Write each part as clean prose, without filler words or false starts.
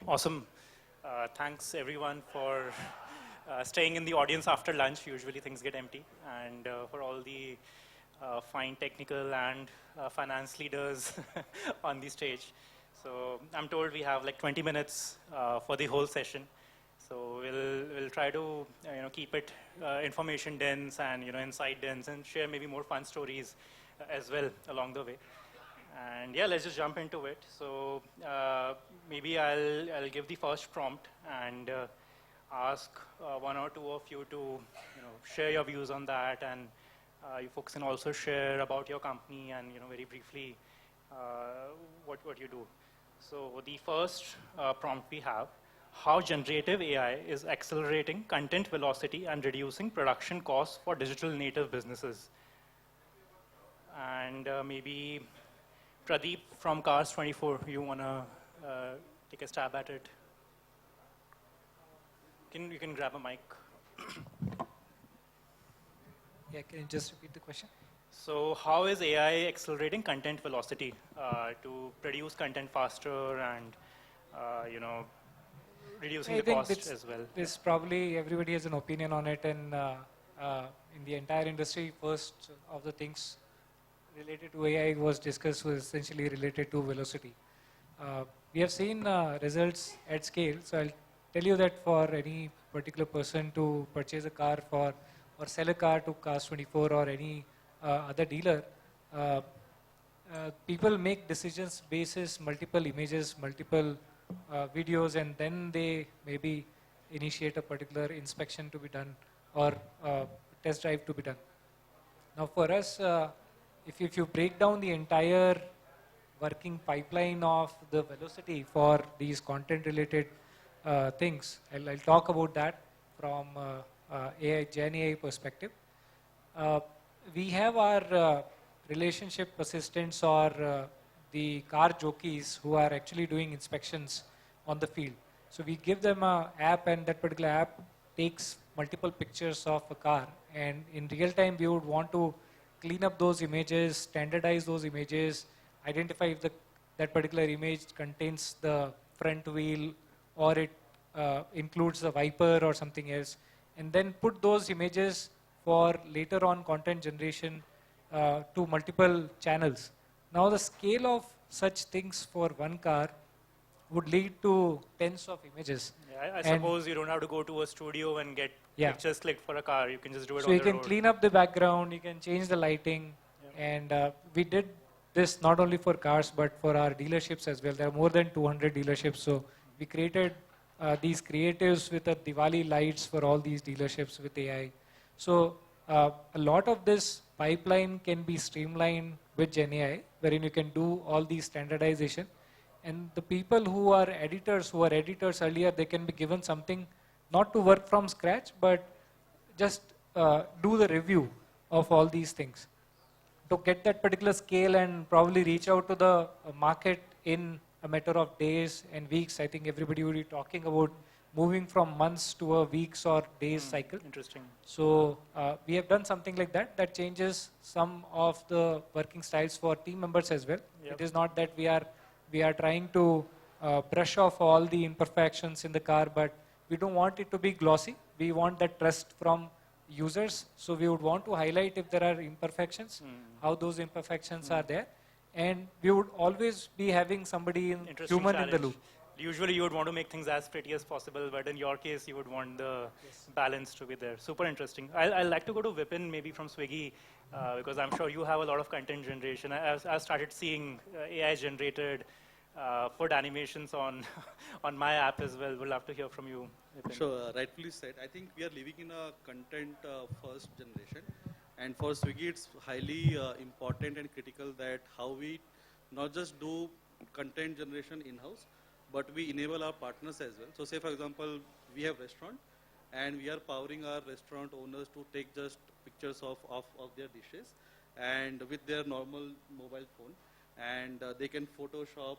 Awesome. Thanks everyone for staying in the audience after lunch. Usually things get empty. And for all the fine technical and finance leaders on the stage. So I'm told we have like 20 minutes for the whole session. So we'll try to keep it information dense and insight dense and share maybe more fun stories as well along the way. And yeah, let's just jump into it. So maybe I'll give the first prompt and ask one or two of you to share your views on that, and you folks can also share about your company and very briefly what you do. So the first prompt we have: how generative AI is accelerating content velocity and reducing production costs for digital native businesses. And maybe Pradeep from Cars 24, you want to take a stab at it? You can grab a mic. Yeah, can you just repeat the question? So how is AI accelerating content velocity to produce content faster and, reducing the cost as well? This probably everybody has an opinion on it, and in the entire industry, first of the things related to AI was discussed was essentially related to velocity. We have seen results at scale. So I'll tell you that for any particular person to purchase a car or sell a car to Cars24 or any other dealer, people make decisions basis multiple images, multiple videos, and then they maybe initiate a particular inspection to be done or test drive to be done. Now for us, if you break down the entire working pipeline of the velocity for these content related things, I'll talk about that from AI, Jain AI perspective. We have our relationship assistants or the car jockeys who are actually doing inspections on the field. So we give them an app, and that particular app takes multiple pictures of a car, and in real time we would want to clean up those images, standardize those images, identify if that particular image contains the front wheel or it includes the wiper or something else, and then put those images for later on content generation to multiple channels. Now the scale of such things for one car would lead to tens of images. Yeah, I suppose you don't have to go to a studio and get pictures clicked for a car. You can just do it on the road. So you can clean up the background, you can change the lighting, and we did this not only for cars but for our dealerships as well. There are more than 200 dealerships, so we created these creatives with the Tiwari lights for all these dealerships with AI. So a lot of this pipeline can be streamlined with Gen AI, wherein you can do all these standardization. And the people who are editors earlier, they can be given something not to work from scratch, but just do the review of all these things to get that particular scale and probably reach out to the market in a matter of days and weeks. I think everybody will be talking about moving from months to a weeks or days cycle. Interesting. So we have done something like that. That changes some of the working styles for team members as well. It is not that we are trying to brush off all the imperfections in the car, but we don't want it to be glossy. We want that trust from users. So we would want to highlight if there are imperfections, how those imperfections are there. And we would always be having somebody human in the loop. Usually you would want to make things as pretty as possible, but in your case, you would want the balance to be there. Super interesting. I'd like to go to Vipin, maybe from Swiggy, because I'm sure you have a lot of content generation. I've started seeing AI generated food animations on my app as well. We'd love to hear from you, Vipin. Sure, rightfully said. I think we are living in a content first generation. And for Swiggy, it's highly important and critical that how we not just do content generation in-house, but we enable our partners as well. So say, for example, we have restaurant, and we are powering our restaurant owners to take just pictures of their dishes, and with their normal mobile phone, and they can Photoshop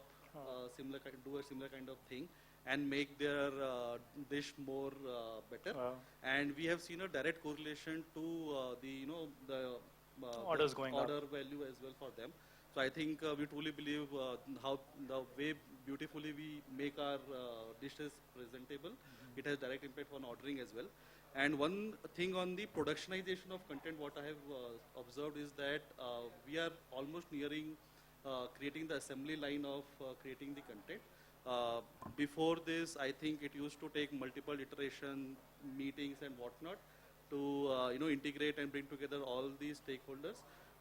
do a similar kind of thing, and make their dish more better. And we have seen a direct correlation to the orders going order value as well for them. So I think we truly believe how the way beautifully we make our dishes presentable. It has direct impact on ordering as well. And one thing on the productionization of content, what I have observed is that we are almost nearing creating the assembly line of creating the content. Before this, I think it used to take multiple iteration, meetings and whatnot to integrate and bring together all these stakeholders.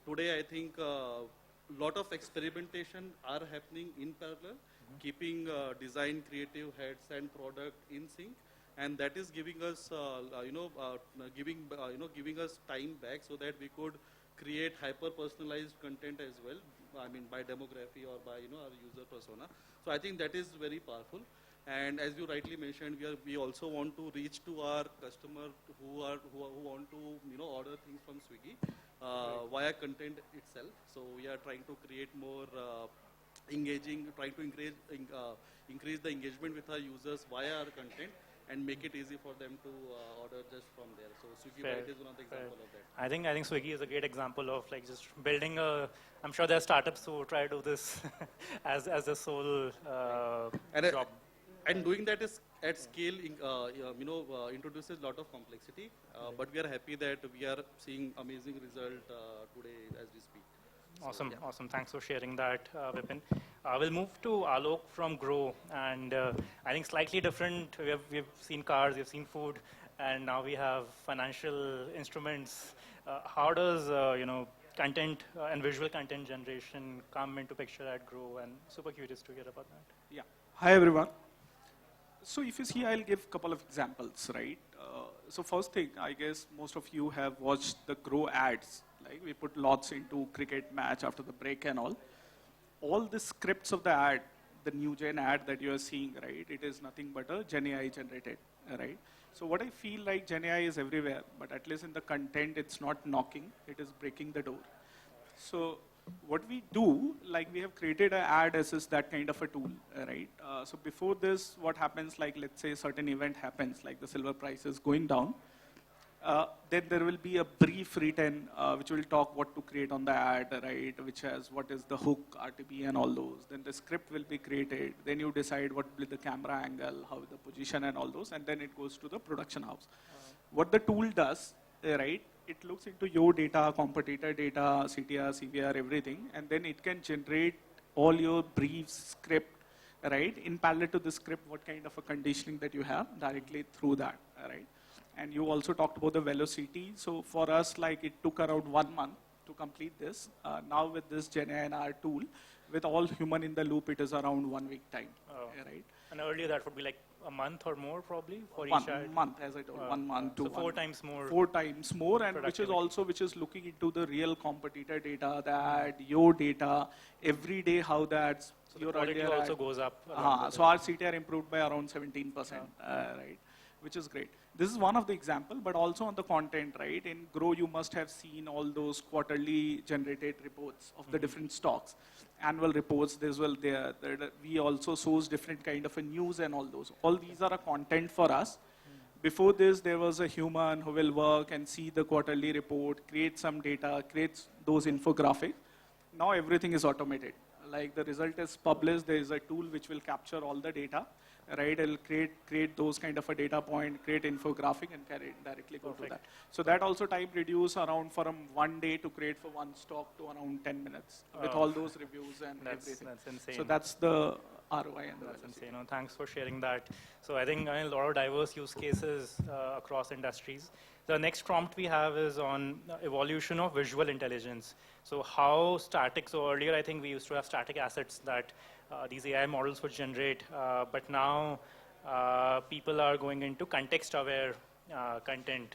Today, I think lot of experimentation are happening in parallel, keeping design, creative heads and product in sync, and that is giving us, giving us time back so that we could create hyper-personalized content as well. I mean, by demography or by our user persona. So I think that is very powerful. And as you rightly mentioned, we also want to reach to our customer who want to order things from Swiggy via content itself. So we are trying to create more engaging, trying to increase the engagement with our users via our content and make it easy for them to order just from there. So Swiggy Bite is one of the example of that. I think Swiggy is a great example of like just building a. I'm sure there are startups who try to do this as a sole job. And doing that is at scale, introduces a lot of complexity. But we are happy that we are seeing amazing result today as we speak. Awesome, so, yeah. Awesome. Thanks for sharing that, Vipin. We'll move to Alok from Grow, and I think slightly different. We've seen cars, we've seen food, and now we have financial instruments. How does content and visual content generation come into picture at Grow? And super curious to hear about that. Yeah. Hi everyone. So if you see, I'll give a couple of examples, right? So first thing, I guess most of you have watched the Grow ads. Like we put lots into cricket match after the break and all. All the scripts of the ad, the new Jain ad that you are seeing, right? It is nothing but a Gen AI generated, right? So what I feel like Gen AI is everywhere, but at least in the content, it's not knocking, it is breaking the door. So what we do, like we have created an ad assist, that kind of a tool, right? So before this, what happens, like let's say a certain event happens, like the silver price is going down, then there will be a brief written which will talk what to create on the ad, right? Which has what is the hook, RTB and all those. Then the script will be created. Then you decide what will be the camera angle, how the position and all those, and then it goes to the production house. What the tool does, right? It looks into your data, competitor data, CTR, CVR, everything, and then it can generate all your brief script, right? In parallel to the script, what kind of a conditioning that you have directly through that, right? And you also talked about the velocity. So for us, like it took around 1 month to complete this. Now with this Gen AI tool, with all human in the loop, it is around 1 week time, right? And earlier that would be like a month or more probably for each ad? 1 month, as I told, 1 month to so 4 times more. 4 times more, and which is looking into the real competitor data, the ad, your data, every day how the ads. So the quality also goes up. So our CTR improved by around 17%, right? Which is great. This is one of the example, but also on the content, right? In Grow, you must have seen all those quarterly generated reports of the different stocks, annual reports. We also source different kind of a news and all those. All these are a content for us. Before this, there was a human who will work and see the quarterly report, create some data, create those infographics. Now everything is automated. Like the result is published, there is a tool which will capture all the data. Right, it'll create those kind of a data point, create infographic, and directly go to that. So that also time reduce around from 1 day to create for one stock to around 10 minutes with all those reviews and everything. That's insane. So that's the ROI and that's insane. Thanks for sharing that. So I think a lot of diverse use cases across industries. The next prompt we have is on evolution of visual intelligence. So how static, so earlier I think we used to have static assets that these AI models would generate, but now people are going into context-aware content.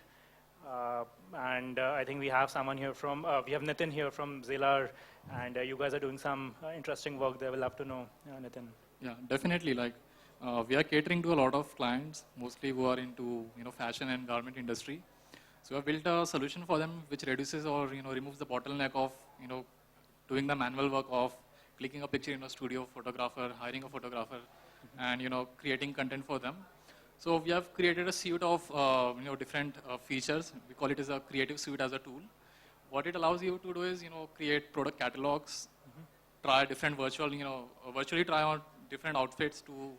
And I think we have someone here from, we have Nitin here from Zelar, and you guys are doing some interesting work there. We'll have to know, Nitin. Yeah, definitely. Like we are catering to a lot of clients, mostly who are into fashion and garment industry. So we have built a solution for them which reduces or removes the bottleneck of doing the manual work of clicking a picture in a studio, photographer, hiring a photographer, and creating content for them. So we have created a suite of different features. We call it as a creative suite as a tool. What it allows you to do is create product catalogs, try different virtually try on different outfits to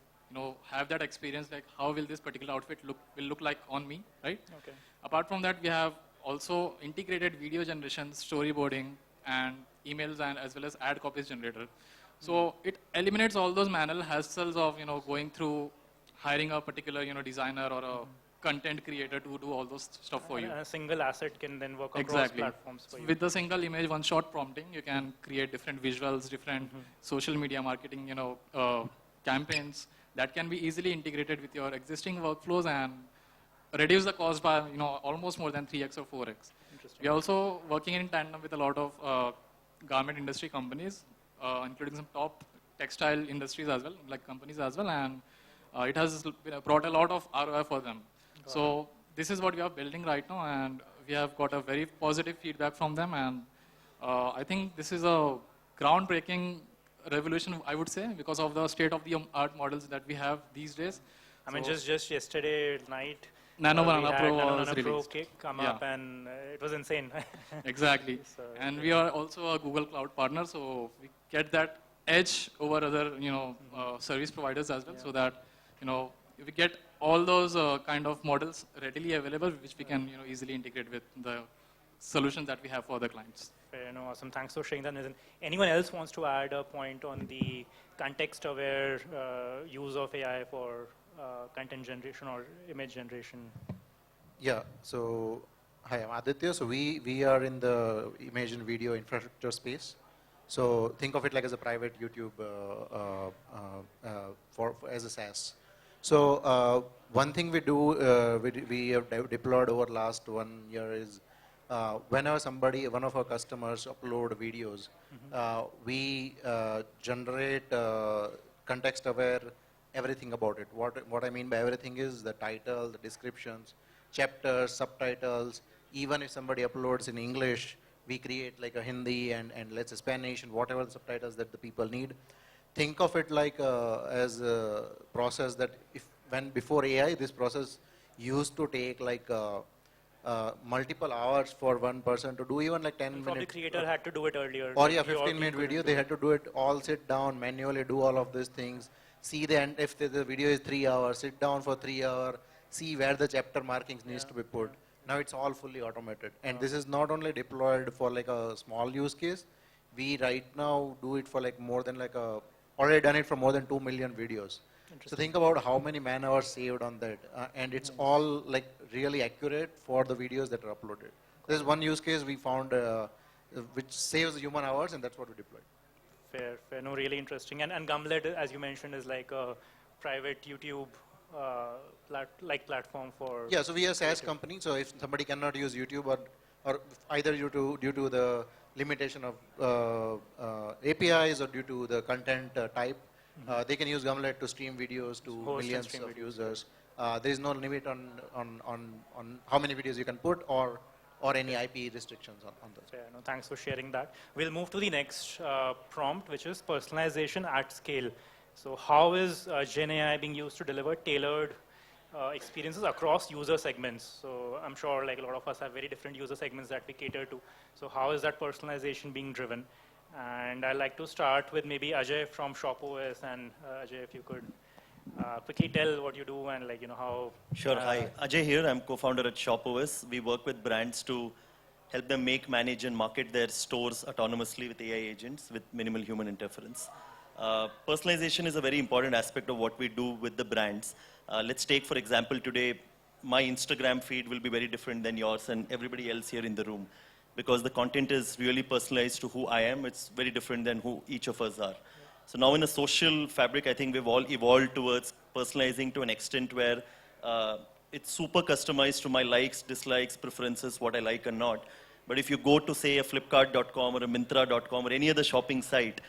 have that experience, like how will this particular outfit look like on me, right? Okay. Apart from that, we have also integrated video generation, storyboarding, and emails, and as well as ad copies generator. So it eliminates all those manual hassles of going through hiring a particular designer or a content creator to do all those stuff for you. A single asset can then work across Exactly. platforms for you. With the single image, one shot prompting, you can create different visuals, different social media marketing, campaigns that can be easily integrated with your existing workflows and reduce the cost by almost more than 3x or 4x. We are also working in tandem with a lot of garment industry companies, including some top textile industries as well, like companies as well, and it has brought a lot of ROI for them. So this is what we are building right now, and we have got a very positive feedback from them, and I think this is a groundbreaking revolution, I would say, because of the state-of-the-art models that we have these days. I mean, just yesterday night, Nano we Banana had Pro Nano was Banana Pro released. cake come up, and it was insane. Exactly. So, And we are also a Google Cloud partner, so we get that edge over other, service providers as well, so that, we get all those kind of models readily available, which we can, easily integrate with the solutions that we have for the clients. Fair, no, awesome. Thanks for sharing that, Nitin. Anyone else wants to add a point on the context-aware use of AI for content generation or image generation? Yeah, so hi, I'm Aditya. So we are in the image and video infrastructure space. So think of it like as a private YouTube as a SaaS. So one thing we do, we have deployed over the last 1 year is whenever one of our customers upload videos, we generate context-aware everything about it. What I mean by everything is the title, the descriptions, chapters, subtitles. Even if somebody uploads in English, we create like a Hindi and let's say Spanish and whatever the subtitles that the people need. Think of it like as a process that before AI, this process used to take like multiple hours for one person to do, even like 10 minutes. Probably creator had to do it earlier. Or yeah, 15-minute video, they had to do it all, sit down, manually do all of these things. See the end, if the video is 3 hours, sit down for 3 hours, see where the chapter markings needs to be put. Now it's all fully automated. And this is not only deployed for like a small use case, we right now do it for like more than like already done it for more than 2 million videos. So think about how many man hours saved on that. And it's all like really accurate for the videos that are uploaded. There's one use case we found which saves human hours, and that's what we deployed. Fair. No, really interesting. And Gumlet, as you mentioned, is like a private YouTube platform for... Yeah, so we are a SaaS company. So if somebody cannot use YouTube or either due to the limitation of APIs or due to the content type, they can use Gumlet to stream videos to millions of users. There is no limit on how many videos you can put or any IP restrictions on those. Yeah, no, thanks for sharing that. We'll move to the next prompt, which is personalization at scale. So how is Gen AI being used to deliver tailored experiences across user segments? So I'm sure like a lot of us have very different user segments that we cater to. So how is that personalization being driven? And I'd like to start with maybe Ajay from ShopOS. And Ajay, if you could quickly tell what you do and like, how... Sure. Hi, Ajay here. I'm co-founder at ShopOS. We work with brands to help them make, manage, and market their stores autonomously with AI agents with minimal human interference. Personalization is a very important aspect of what we do with the brands. Let's take, for example, today, my Instagram feed will be very different than yours and everybody else here in the room, because the content is really personalized to who I am. It's very different than who each of us are. So now in the social fabric, I think we've all evolved towards personalizing to an extent where it's super customized to my likes, dislikes, preferences, what I like and not. But if you go to, say, a Flipkart.com or a Myntra.com or any other shopping site,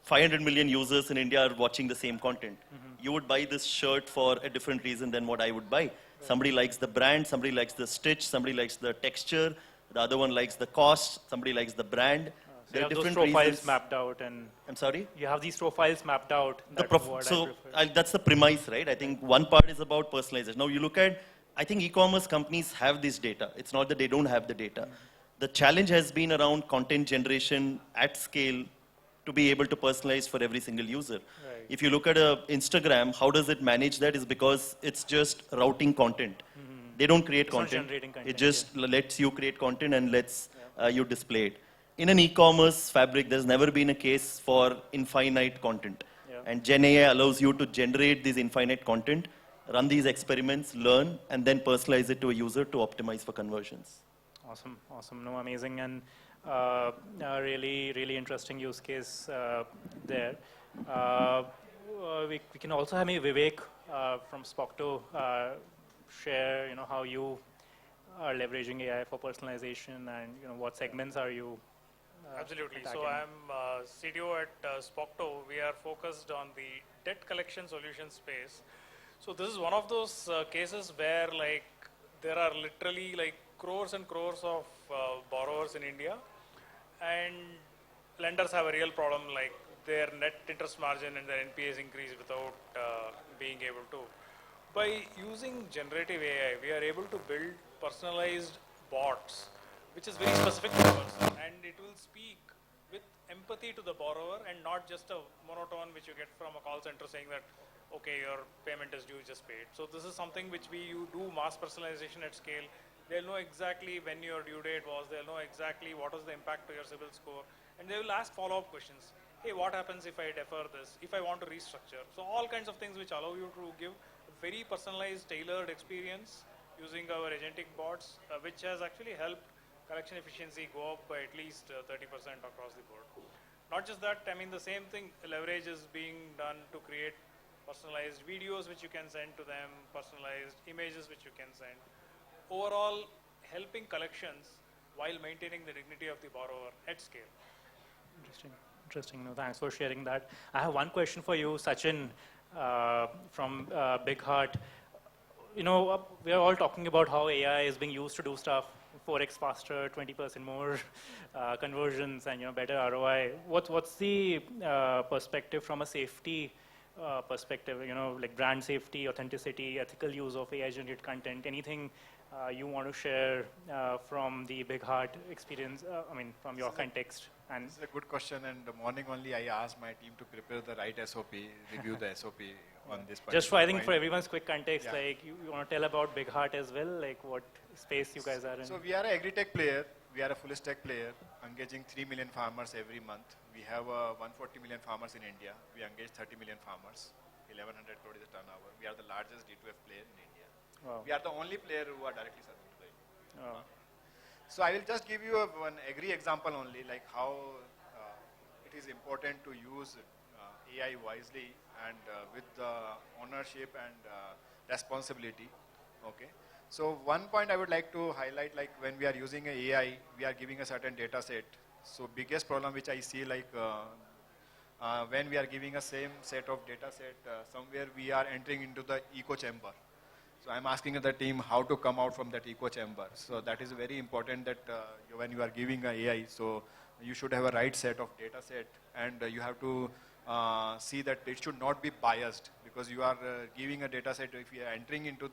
500 million users in India are watching the same content. You would buy this shirt for a different reason than what I would buy. Somebody likes the brand, somebody likes the stitch, somebody likes the texture, the other one likes the cost, somebody likes the brand. So you have those profiles mapped out, and I'm sorry? you have these profiles mapped out. That's the premise, right? I think one part is about personalization. Now you look at, I think e-commerce companies have this data. It's not that they don't have the data. The challenge has been around content generation at scale to be able to personalize for every single user. Right. If you look at Instagram, how does it manage that is because it's just routing content. They don't create It's not content. generating content, It just lets you create content and lets you display it. In an e-commerce fabric, there's never been a case for infinite content. Yeah. And Gen AI allows you to generate these infinite content, run these experiments, learn, and then personalize it to a user to optimize for conversions. Awesome, awesome. No, amazing, and really interesting use case there. We can also have maybe Vivek from Spocto share, how you are leveraging AI for personalization, and what segments are you Absolutely. attacking? So I'm CTO at Spocto. We are focused on the debt collection solution space. So this is one of those cases where there are literally crores and crores of borrowers in India, and lenders have a real problem, their net interest margin and their NPAs increase without being able to. By using generative AI, we are able to build personalized bots, which is very specific to the person, and it will speak with empathy to the borrower and not just a monotone which you get from a call center saying that, okay, your payment is due, just pay it. So this is something which you do mass personalization at scale. They'll know exactly when your due date was, they'll know exactly what was the impact to your CIBIL score, and they will ask follow-up questions. Hey, what happens if I defer this, if I want to restructure? So all kinds of things which allow you to give a very personalized, tailored experience using our agentic bots, which has actually helped collection efficiency go up by at least 30% across the board. Not just that, the same thing, leverage is being done to create personalized videos which you can send to them, personalized images which you can send. Overall, helping collections while maintaining the dignity of the borrower at scale. Interesting. No, thanks for sharing that. I have one question for you, Sachin, from Big Heart. We are all talking about how AI is being used to do stuff 4x faster, 20% more conversions, and better ROI. What's the perspective from a safety perspective? Like brand safety, authenticity, ethical use of AI-generated content. Anything you want to share from the Big Heart experience? From your context. And it's a good question. And the morning only, I asked my team to prepare the right SOP, review the SOP on this. Just for, I think, for everyone's quick context, Yeah. you want to tell about Big Heart as well, what space you guys are in. So we are an agri-tech player. We are a full stack player, engaging 3 million farmers every month. We have 140 million farmers in India. We engage 30 million farmers. 1,100 crore is the turnover. We are the largest D2F player in India. Wow. We are the only player who are directly serving to the Oh. So I will just give you one agri example only, like how it is important to use AI wisely and with ownership and responsibility. Okay. So one point I would like to highlight, like when we are using AI, we are giving a certain data set. So biggest problem which I see, when we are giving a same set of data set, somewhere we are entering into the echo chamber. So I'm asking the team how to come out from that echo chamber. So that is very important that when you are giving a AI, so you should have a right set of data set, and you have to see that it should not be biased, because you are giving a data set. If you are entering into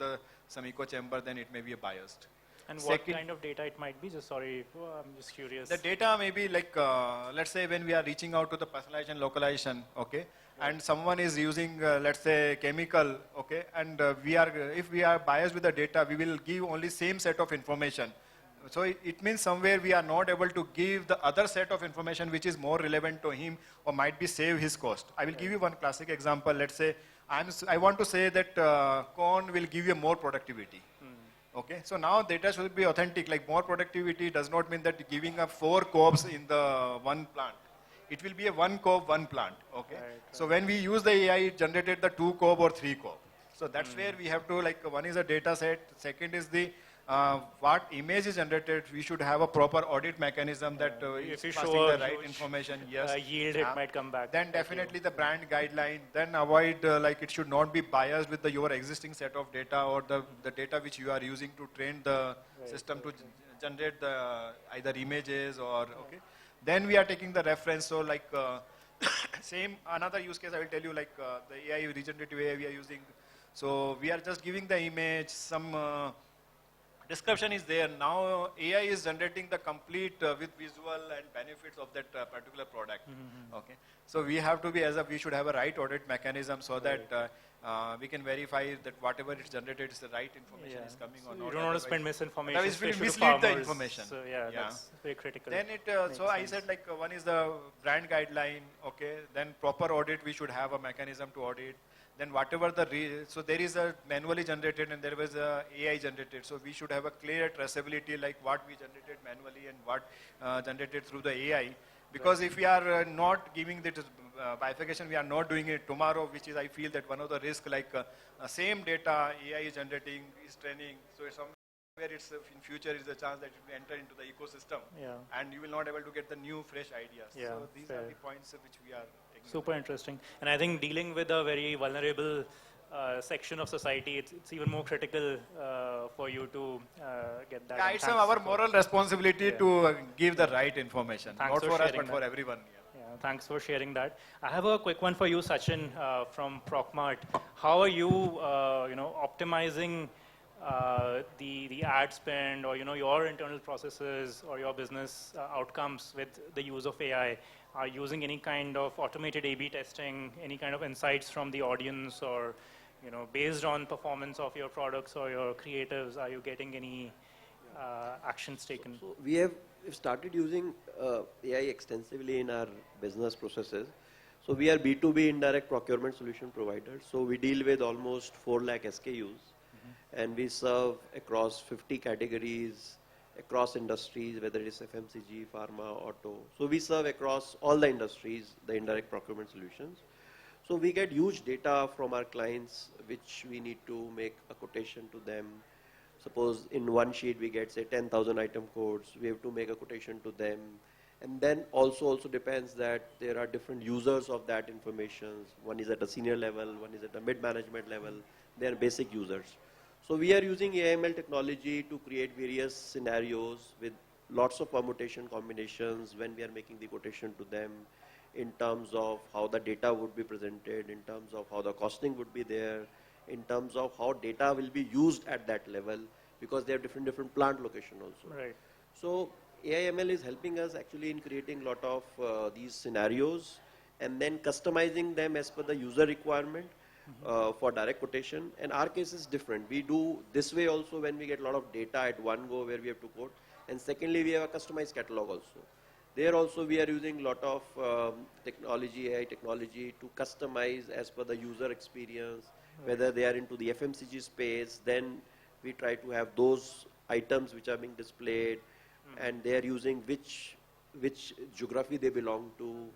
some echo chamber, then it may be biased. And what kind of data it might be? I'm just curious. The data may be like, let's say when we are reaching out to the personalization, localization, okay, and someone is using, let's say, chemical, okay, and if we are biased with the data, we will give only same set of information. So it means somewhere we are not able to give the other set of information which is more relevant to him or might be save his cost. I will give you one classic example. Let's say I want to say that corn will give you more productivity. Okay, so now data should be authentic. Like more productivity does not mean that giving up 4 cobs in the one plant. It will be a 1 cob, 1 plant. Okay, Right. So when we use the AI, it generated the 2 cob or 3 cob. So that's where we have to, one is a data set. Second is the what image is generated. We should have a proper audit mechanism that If is you passing show the a right huge, information. Yes. yield, it might come back. Then definitely the brand guideline. Then avoid it should not be biased with your existing set of data or the data which you are using to train the system to generate the either images or okay. Then we are taking the reference. So same another use case I will tell you, the AI regenerative AI we are using. So we are just giving the image some description is there. Now AI is generating the complete with visual and benefits of that particular product. Okay. So we have to be we should have a right audit mechanism so that we can verify that whatever is generated is the right information is coming or not. You don't want to spend misinformation. That is especially to mislead the farmers. information. So that's very critical. Then so I said like one is the brand guideline, okay. Then proper audit, we should have a mechanism to audit. Then whatever so there is a manually generated and there was a AI generated. So we should have a clear traceability like what we generated manually and what generated through the AI. Because if we are not giving the bifurcation, we are not doing it tomorrow, which is I feel that one of the risks like same data AI is generating, is training. So somewhere it's in future is a chance that it will enter into the ecosystem and you will not able to get the new fresh ideas. So these are the points which we are taking. Super interesting. And I think dealing with a very vulnerable section of society, it's even more critical for you to get that. Yeah, it's our moral responsibility to give the right information, not for us, but for everyone. Thanks for sharing that. I have a quick one for you, Sachin, from ProcMart. How are you, optimizing the ad spend or your internal processes or your business outcomes with the use of AI? Are you using any kind of automated A/B testing, any kind of insights from the audience, or based on performance of your products or your creatives, are you getting any actions taken? So we have started using AI extensively in our business processes. So we are B2B indirect procurement solution providers. So we deal with almost 4 lakh SKUs and we serve across 50 categories, across industries, whether it is FMCG, pharma, auto. So we serve across all the industries, the indirect procurement solutions. So we get huge data from our clients, which we need to make a quotation to them. Suppose in one sheet we get say 10,000 item codes, we have to make a quotation to them. And then also depends that there are different users of that information. One is at a senior level, one is at a mid-management level. They are basic users. So we are using AML technology to create various scenarios with lots of permutation combinations when we are making the quotation to them, in terms of how the data would be presented, in terms of how the costing would be there, in terms of how data will be used at that level, because they have different plant location also. Right. So AIML is helping us actually in creating a lot of these scenarios and then customizing them as per the user requirement for direct quotation. And our case is different. We do this way also when we get a lot of data at one go where we have to quote. And secondly, we have a customized catalog also. There also we are using a lot of technology, AI technology to customize as per the user experience, whether they are into the FMCG space, then we try to have those items which are being displayed and they are using which geography they belong to.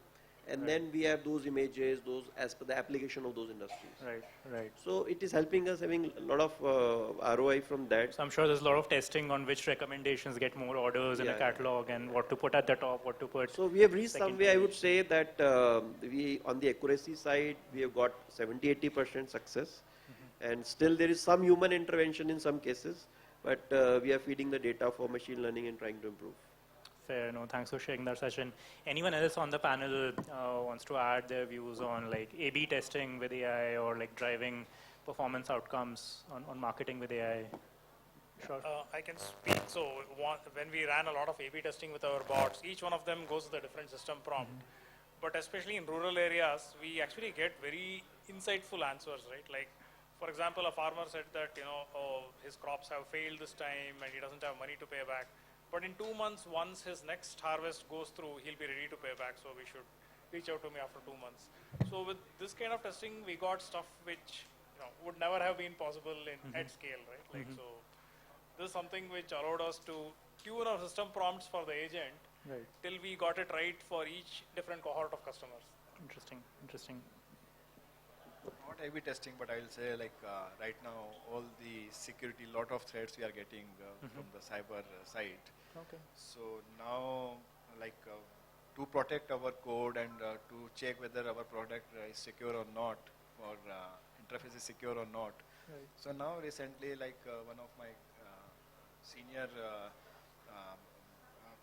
And then we have those images, those as per the application of those industries. Right. So it is helping us having a lot of ROI from that. So I'm sure there's a lot of testing on which recommendations get more orders in a catalog and what to put at the top, what to put. So we have reached some way, I would say that we, on the accuracy side, we have got 70-80% success. And still there is some human intervention in some cases, but we are feeding the data for machine learning and trying to improve. Fair, no, thanks for sharing that, Sachin. Anyone else on the panel wants to add their views on like A/B testing with AI or like driving performance outcomes on marketing with AI? Sure. I can speak. So when we ran a lot of A/B testing with our bots, each one of them goes with a different system prompt. But especially in rural areas, we actually get very insightful answers, right? Like, for example, a farmer said that, his crops have failed this time and he doesn't have money to pay back. But in 2 months, once his next harvest goes through, he'll be ready to pay back. So we should reach out to me after 2 months. So with this kind of testing, we got stuff which would never have been possible at scale, right? Like so, this is something which allowed us to tune our system prompts for the agent till we got it right for each different cohort of customers. Interesting. Not A/B testing, but I will say like right now all the security, lot of threats we are getting from the cyber side. Okay. So now like to protect our code and to check whether our product is secure or not, or interface is secure or not. Right. So now recently like one of my senior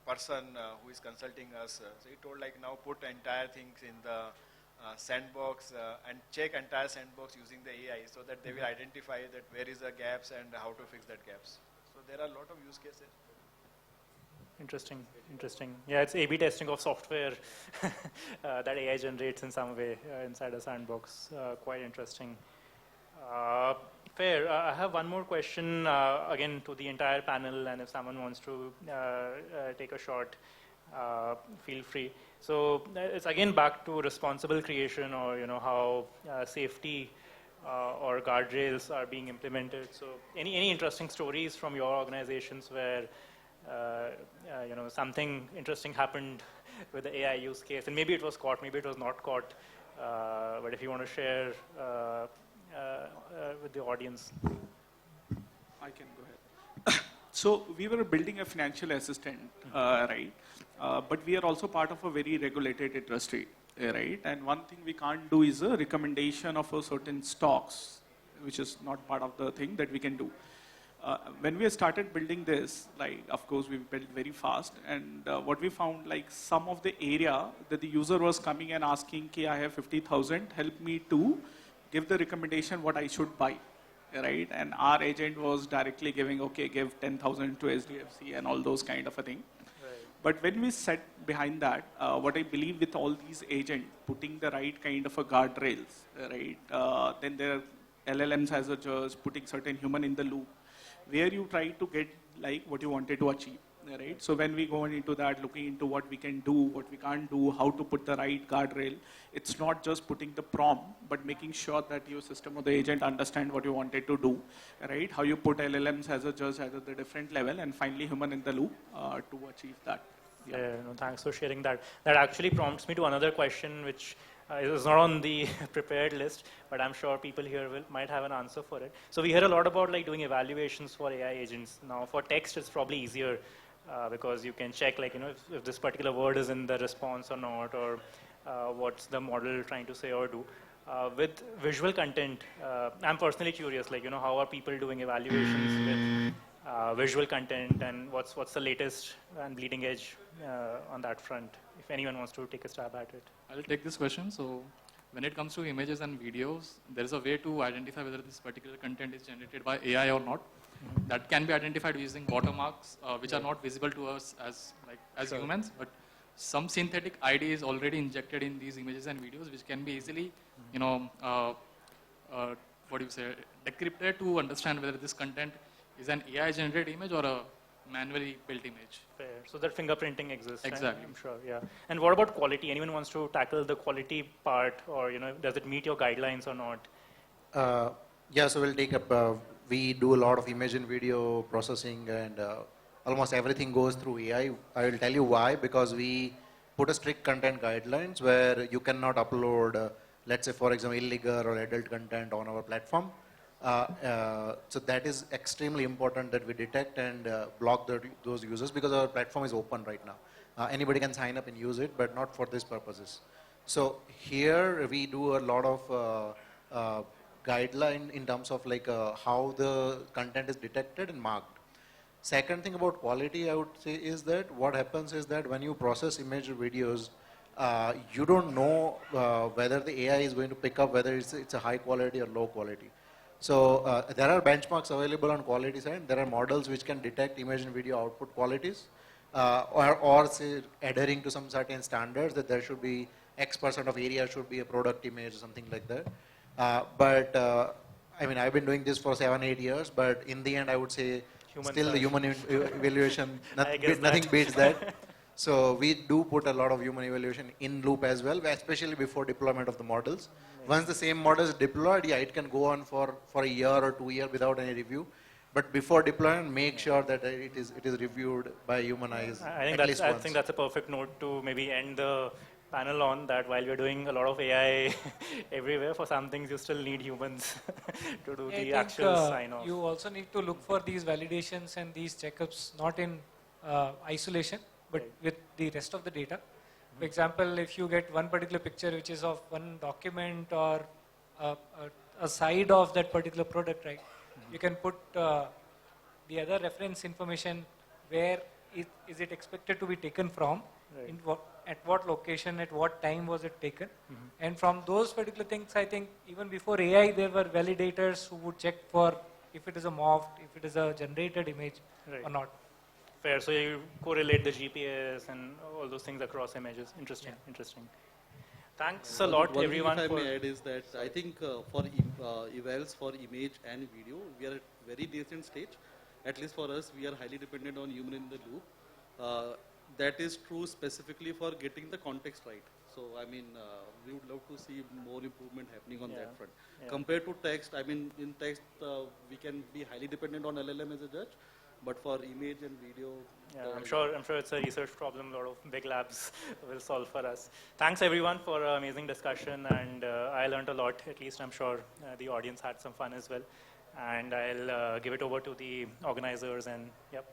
person who is consulting us, so he told like now put entire things in the sandbox and check entire sandbox using the AI so that they will identify that where is the gaps and how to fix that gaps. So there are a lot of use cases. Interesting, interesting. Yeah, it's A/B testing of software that AI generates in some way inside a sandbox. Quite interesting. Fair. I have one more question again to the entire panel, and if someone wants to take a shot, feel free. So it's again back to responsible creation, or how safety or guardrails are being implemented. So any interesting stories from your organizations where something interesting happened with the AI use case, and maybe it was caught, maybe it was not caught, but if you want to share with the audience. I can go ahead. So we were building a financial assistant, right? But we are also part of a very regulated industry, right? And one thing we can't do is a recommendation of a certain stocks, which is not part of the thing that we can do. When we started building this, like, of course, we built very fast. And what we found, like, some of the area that the user was coming and asking, okay, I have 50,000, help me to give the recommendation what I should buy, right? And our agent was directly giving, okay, give 10,000 to SDFC and all those kind of a thing. Right. But when we sat behind that, what I believe with all these agents, putting the right kind of a guardrails, right? Then there are LLMs as a judge, putting certain human in the loop, where you try to get like what you wanted to achieve, right? So when we go into that, looking into what we can do, what we can't do, how to put the right guardrail, it's not just putting the prompt, but making sure that your system or the agent understand what you wanted to do, right? How you put LLMs as a judge at the different level, and finally human in the loop to achieve that. Yeah, no, thanks for sharing that. That actually prompts me to another question, which is not on the prepared list, but I'm sure people here might have an answer for it. So we hear a lot about like doing evaluations for AI agents. Now for text, it's probably easier because you can check like, if this particular word is in the response or not, or what's the model trying to say or do. With visual content, I'm personally curious, like, how are people doing evaluations with visual content, and what's the latest and bleeding edge on that front, if anyone wants to take a stab at it. I'll take this question. So when it comes to images and videos, there is a way to identify whether this particular content is generated by AI or not. Mm-hmm. That can be identified using watermarks, which are not visible to us as sure. humans, but some synthetic ID is already injected in these images and videos, which can be easily, decrypted to understand whether this content is an AI-generated image or a manually built image. Fair. So that fingerprinting exists. Exactly. I'm sure, yeah. And what about quality? Anyone wants to tackle the quality part, or does it meet your guidelines or not? Yeah, so we'll take up, we do a lot of image and video processing, and almost everything goes through AI. I will tell you why, because we put a strict content guidelines where you cannot upload, let's say for example, illegal or adult content on our platform. So that is extremely important that we detect and block those users, because our platform is open right now. Anybody can sign up and use it, but not for these purposes. So here we do a lot of guideline in terms of like how the content is detected and marked. Second thing about quality, I would say, is that what happens is that when you process image or videos, you don't know whether the AI is going to pick up whether it's a high quality or low quality. So there are benchmarks available on quality side. There are models which can detect image and video output qualities, or say adhering to some certain standards that there should be X% of area should be a product image or something like that. I mean, I've been doing this for 7-8 years, but in the end, I would say still the human evaluation, nothing beats that. So we do put a lot of human evaluation in loop as well, especially before deployment of the models. Once the same model is deployed, yeah, it can go on for a year or 2 years without any review. But before deployment, make sure that it is reviewed by human eyes. I think that's a perfect note to maybe end the panel on, that while we're doing a lot of AI everywhere, for some things you still need humans to do the actual sign-off. You also need to look for these validations and these checkups not in isolation, but with the rest of the data. For example, if you get one particular picture which is of one document or a side of that particular product, right? You can put the other reference information, where is it expected to be taken from, at what location, at what time was it taken. And from those particular things, I think even before AI, there were validators who would check for if it is a morphed, if it is a generated image Right. or not. Fair. So you correlate the GPS and all those things across images. Interesting. Interesting. Thanks a lot, One everyone. thing if I For may add is that I think for evals for image and video, we are at very nascent stage. At least for us, we are highly dependent on human in the loop. That is true specifically for getting the context right. So I mean, we would love to see more improvement happening on that front. Yeah. Compared to text, I mean, in text we can be highly dependent on LLM as a judge, but for image and video, Yeah, I'm sure it's a research problem. A lot of big labs will solve for us. Thanks everyone for an amazing discussion, and I learned a lot. At least I'm sure the audience had some fun as well. And I'll give it over to the organizers. And yep.